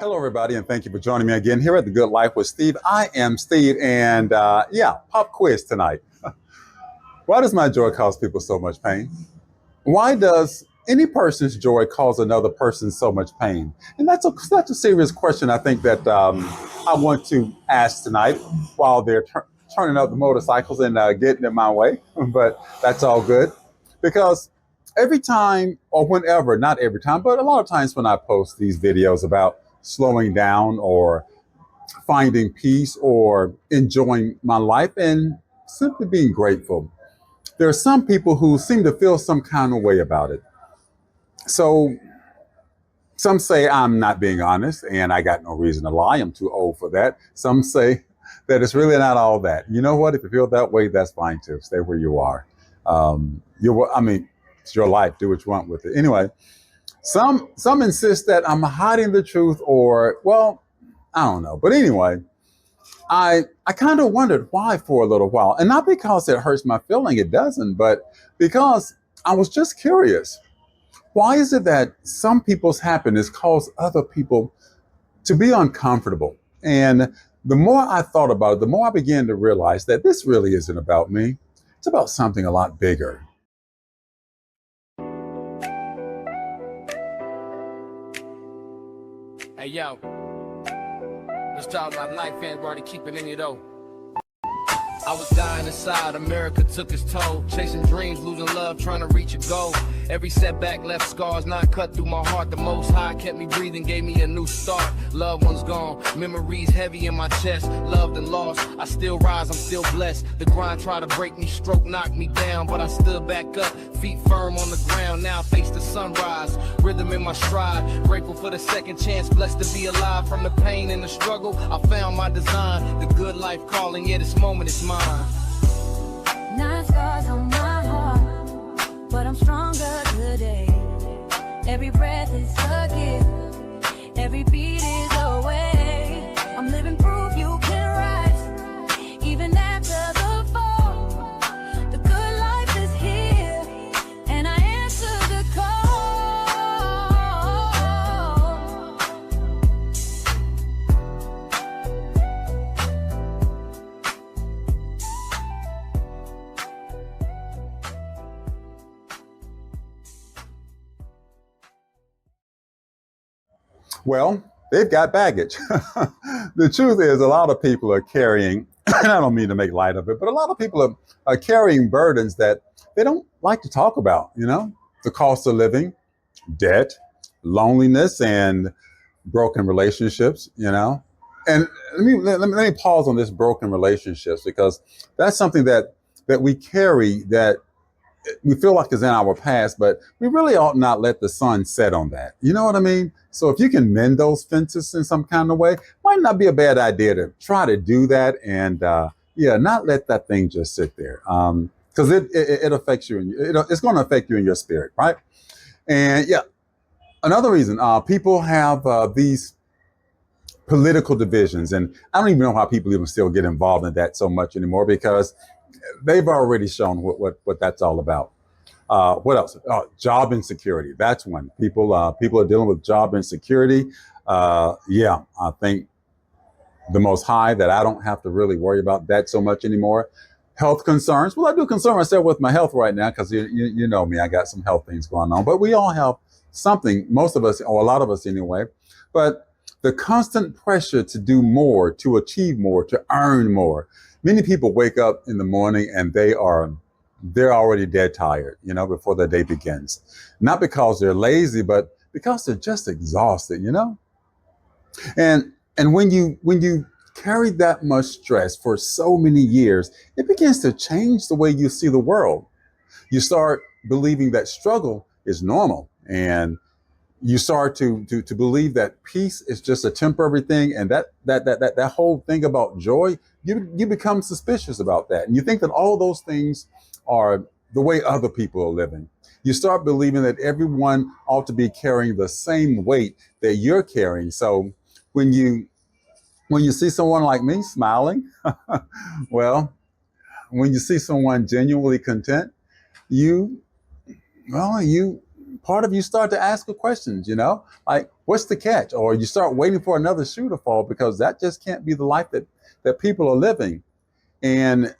Hello, everybody, and thank you for joining me again here at The Good Life with Steve. I am Steve, and pop quiz tonight. Why does my joy cause people so much pain? Why does any person's joy cause another person so much pain? And that's a serious question. I think that I want to ask tonight while they're turning up the motorcycles and getting in my way. But that's all good because every time or whenever, not every time, but a lot of times when I post these videos about slowing down or finding peace or enjoying my life and simply being grateful, there are some people who seem to feel some kind of way about it. So some say I'm not being honest and I got no reason to lie. I'm too old for that. Some say that it's really not all that. You know what? If you feel that way, that's fine too. Stay where you are. It's your life. Do what you want with it. Anyway, some insist that I'm hiding the truth or, well, I don't know. But anyway, I kind of wondered why for a little while. And not because it hurts my feeling, it doesn't, but because I was just curious. Why is it that some people's happiness cause other people to be uncomfortable? And the more I thought about it, the more I began to realize that this really isn't about me. It's about something a lot bigger. Hey yo, let's talk about life and already keep it in you though. I was dying inside, America took its toll. Chasing dreams, losing love, trying to reach a goal. Every setback left scars, not cut through my heart. The Most High kept me breathing, gave me a new start. Loved ones gone, memories heavy in my chest. Loved and lost, I still rise, I'm still blessed. The grind tried to break me, stroke knocked me down, but I stood back up, feet firm on the ground. Now I face the sunrise, rhythm in my stride. Grateful for the second chance, blessed to be alive. From the pain and the struggle, I found my design. The good life calling, yeah, this moment is mine. 9 scars on my heart, but I'm stronger today. Every breath is a gift, every beat is a way. I'm living proof you can rise, even after the fall. The good life is here, and I answer the call. Well, they've got baggage. The truth is, a lot of people are carrying, and I don't mean to make light of it, but a lot of people are carrying burdens that they don't like to talk about, the cost of living, debt, loneliness, and broken relationships. And let me pause on this broken relationships because that's something that we carry that we feel like is in our past, but we really ought not let the sun set on that. You know what I mean? So if you can mend those fences in some kind of way, might not be a bad idea to try to do that and not let that thing just sit there because it affects you and it's going to affect you in your spirit, right? And another reason people have these political divisions, and I don't even know how people even still get involved in that so much anymore because they've already shown what that's all about. What else? Job insecurity. That's one. People are dealing with job insecurity. I think the Most High that I don't have to really worry about that so much anymore. Health concerns. Well, I do concern myself with my health right now because you know me. I got some health things going on, but we all have something. Most of us, or a lot of us anyway. But the constant pressure to do more, to achieve more, to earn more. Many people wake up in the morning and they're already dead tired, before the day begins. Not because they're lazy, but because they're just exhausted. And when you carry that much stress for so many years, it begins to change the way you see the world. You start believing that struggle is normal, and you start to believe that peace is just a temporary thing, and that whole thing about joy, you become suspicious about that, and you think that all those things are the way other people are living. You start believing that everyone ought to be carrying the same weight that you're carrying. So when you see someone like me smiling, well, when you see someone genuinely content, you part of you start to ask the questions, like what's the catch? Or you start waiting for another shoe to fall, because that just can't be the life that people are living. And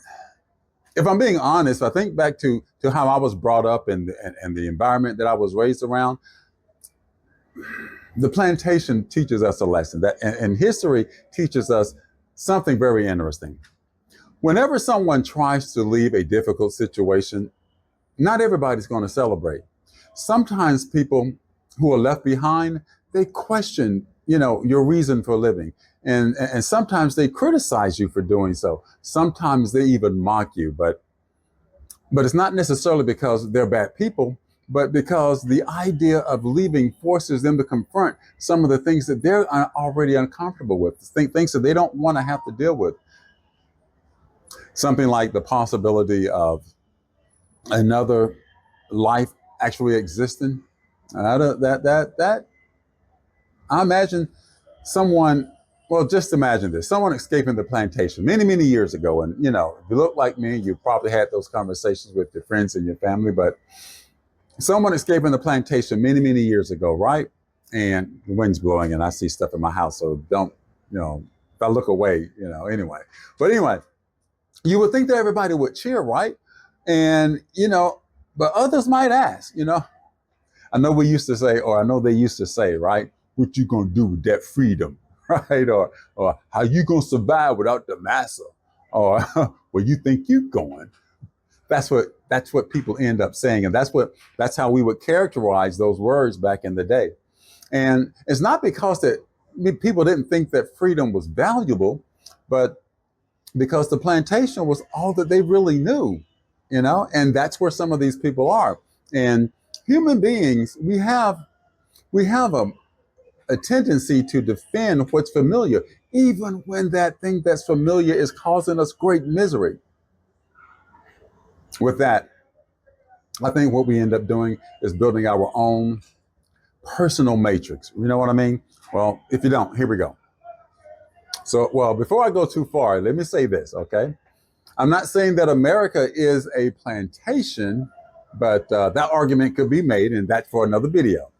if I'm being honest, I think back to how I was brought up and the environment that I was raised around. The plantation teaches us a lesson and history teaches us something very interesting. Whenever someone tries to leave a difficult situation, not everybody's going to celebrate. Sometimes people who are left behind, they question, your reason for living. And sometimes they criticize you for doing so. Sometimes they even mock you, but it's not necessarily because they're bad people, but because the idea of leaving forces them to confront some of the things that they're already uncomfortable with, things that they don't want to have to deal with. Something like the possibility of another life actually existing. I imagine someone, well, just imagine this, someone escaping the plantation many, many years ago. And, if you look like me, you probably had those conversations with your friends and your family, but someone escaping the plantation many, many years ago, right? And the wind's blowing and I see stuff in my house. So don't, if I look away, anyway. But anyway, you would think that everybody would cheer, right? And, but others might ask, I know we used to say, or I know they used to say, right? What you gonna do with that freedom, right? Or how you gonna survive without the massa? Or where you think you going? That's what people end up saying. And that's how we would characterize those words back in the day. And it's not because that people didn't think that freedom was valuable, but because the plantation was all that they really knew, and that's where some of these people are. And human beings, we have a tendency to defend what's familiar, even when that thing that's familiar is causing us great misery. With that, I think what we end up doing is building our own personal matrix. You know what I mean? Well, if you don't, here we go. So, before I go too far, let me say this, okay? I'm not saying that America is a plantation, but that argument could be made, and that's for another video.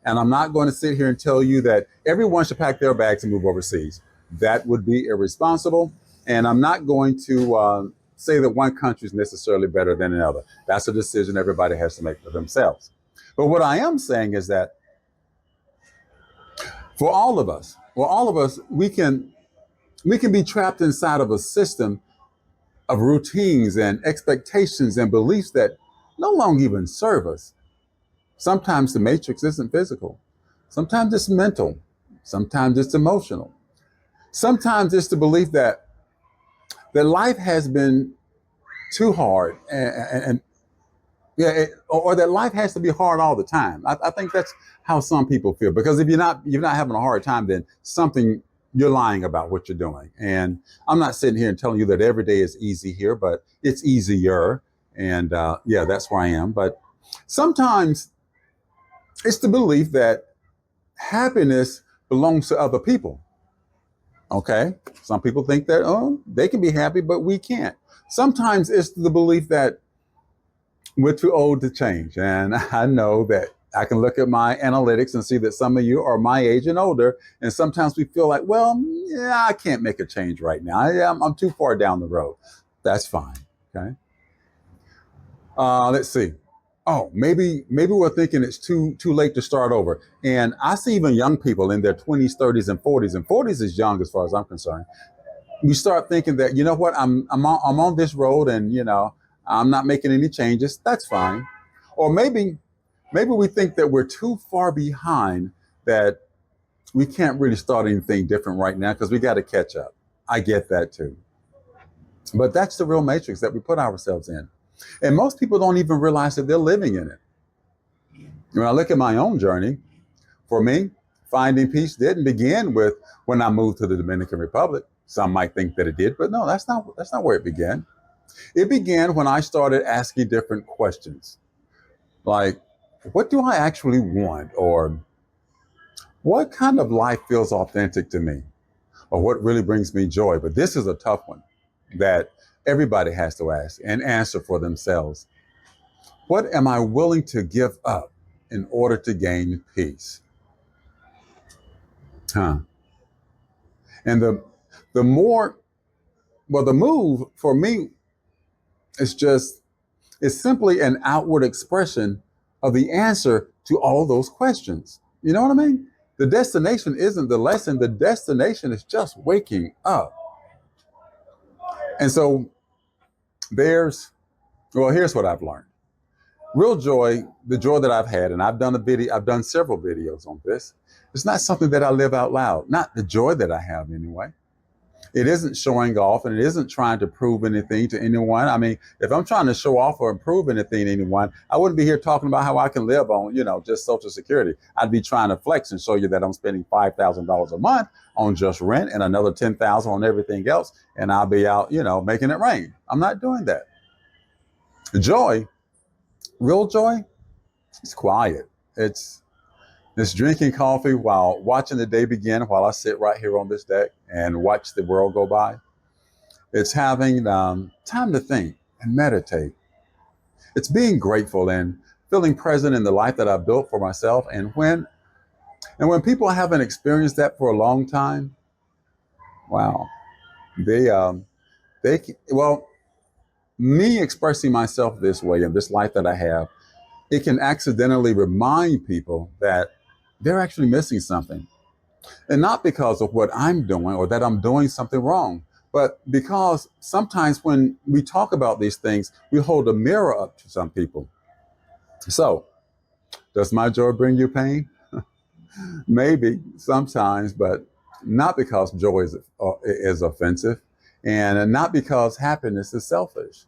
And I'm not going to sit here and tell you that everyone should pack their bags and move overseas. That would be irresponsible. And I'm not going to say that one country is necessarily better than another. That's a decision everybody has to make for themselves. But what I am saying is that for all of us, we can be trapped inside of a system of routines and expectations and beliefs that no longer even serve us. Sometimes the matrix isn't physical. Sometimes it's mental. Sometimes it's emotional. Sometimes it's the belief that life has been too hard or that life has to be hard all the time. I think that's how some people feel, because if you're not having a hard time, then something, you're lying about what you're doing. And I'm not sitting here and telling you that every day is easy here, but it's easier. And that's where I am. But sometimes it's the belief that happiness belongs to other people. Okay. Some people think that, they can be happy, but we can't. Sometimes it's the belief that we're too old to change. And I know that I can look at my analytics and see that some of you are my age and older. And sometimes we feel like, I can't make a change right now. I'm too far down the road. That's fine. Okay. Let's see. Oh, maybe we're thinking it's too late to start over. And I see even young people in their 20s, 30s, and 40s. And 40s is young as far as I'm concerned. We start thinking that, you know what, I'm on this road and, I'm not making any changes. That's fine. Or maybe we think that we're too far behind, that we can't really start anything different right now because we got to catch up. I get that too. But that's the real matrix that we put ourselves in. And most people don't even realize that they're living in it. When I look at my own journey, for me, finding peace didn't begin with when I moved to the Dominican Republic. Some might think that it did, but no, that's not where it began. It began when I started asking different questions. Like, what do I actually want? Or what kind of life feels authentic to me? Or what really brings me joy? But this is a tough one that everybody has to ask and answer for themselves. What am I willing to give up in order to gain peace. Huh. And the more, well, the move for me is just, it's simply an outward expression of the answer to all those questions. You know what I mean? The destination isn't the lesson. The destination is just waking up. And so here's what I've learned. Real joy, the joy that I've had, and I've done several videos on this. It's not something that I live out loud, not the joy that I have anyway. It isn't showing off, and it isn't trying to prove anything to anyone. I mean, if I'm trying to show off or prove anything to anyone, I wouldn't be here talking about how I can live on, just Social Security. I'd be trying to flex and show you that I'm spending $5,000 a month on just rent and another $10,000 on everything else, and I'll be out, making it rain. I'm not doing that. Joy, real joy, it's quiet. It's drinking coffee while watching the day begin, while I sit right here on this deck and watch the world go by. It's having time to think and meditate. It's being grateful and feeling present in the life that I've built for myself. And when people haven't experienced that for a long time, wow, me expressing myself this way in this life that I have, it can accidentally remind people that they're actually missing something. And not because of what I'm doing or that I'm doing something wrong, but because sometimes when we talk about these things, we hold a mirror up to some people. So, does my joy bring you pain? Maybe sometimes, but not because joy is offensive, and not because happiness is selfish.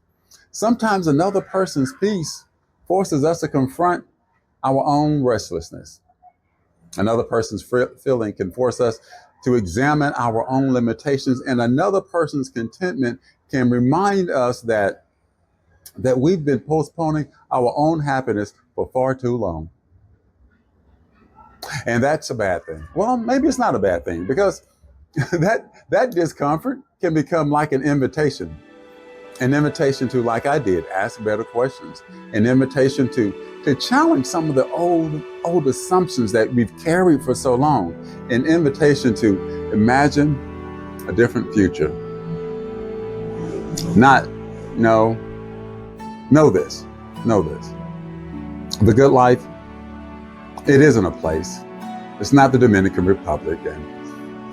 Sometimes another person's peace forces us to confront our own restlessness. Another person's feeling can force us to examine our own limitations, and another person's contentment can remind us that we've been postponing our own happiness for far too long. And that's a bad thing. Well, maybe it's not a bad thing, because that discomfort can become like an invitation to, like I did, ask better questions, an invitation to challenge some of the old assumptions that we've carried for so long, an invitation to imagine a different future. Know this. The good life, it isn't a place. It's not the Dominican Republic, and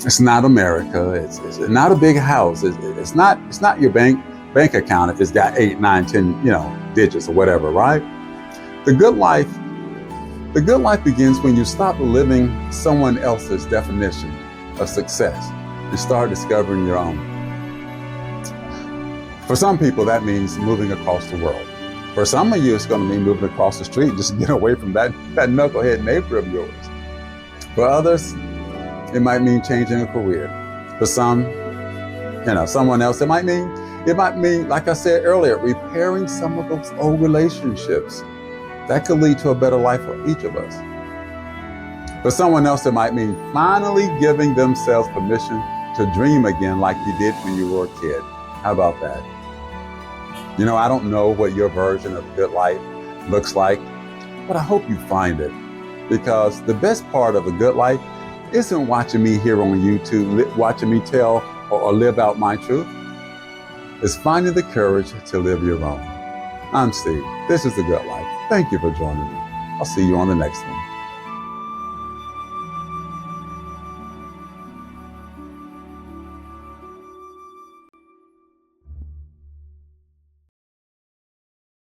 it's not America. It's not a big house. It's not your bank account if it's got 8, 9, 10, digits or whatever, right? The good life begins when you stop living someone else's definition of success and start discovering your own. For some people, that means moving across the world. For some of you, it's going to mean moving across the street just to get away from that knucklehead neighbor of yours. For others, it might mean changing a career. For some, someone else, it might mean, like I said earlier, repairing some of those old relationships. That could lead to a better life for each of us. For someone else, it might mean finally giving themselves permission to dream again like you did when you were a kid. How about that? I don't know what your version of good life looks like, but I hope you find it. Because the best part of a good life isn't watching me here on YouTube, watching me tell or live out my truth. It's finding the courage to live your own. I'm Steve. This is The Good Life. Thank you for joining me. I'll see you on the next one.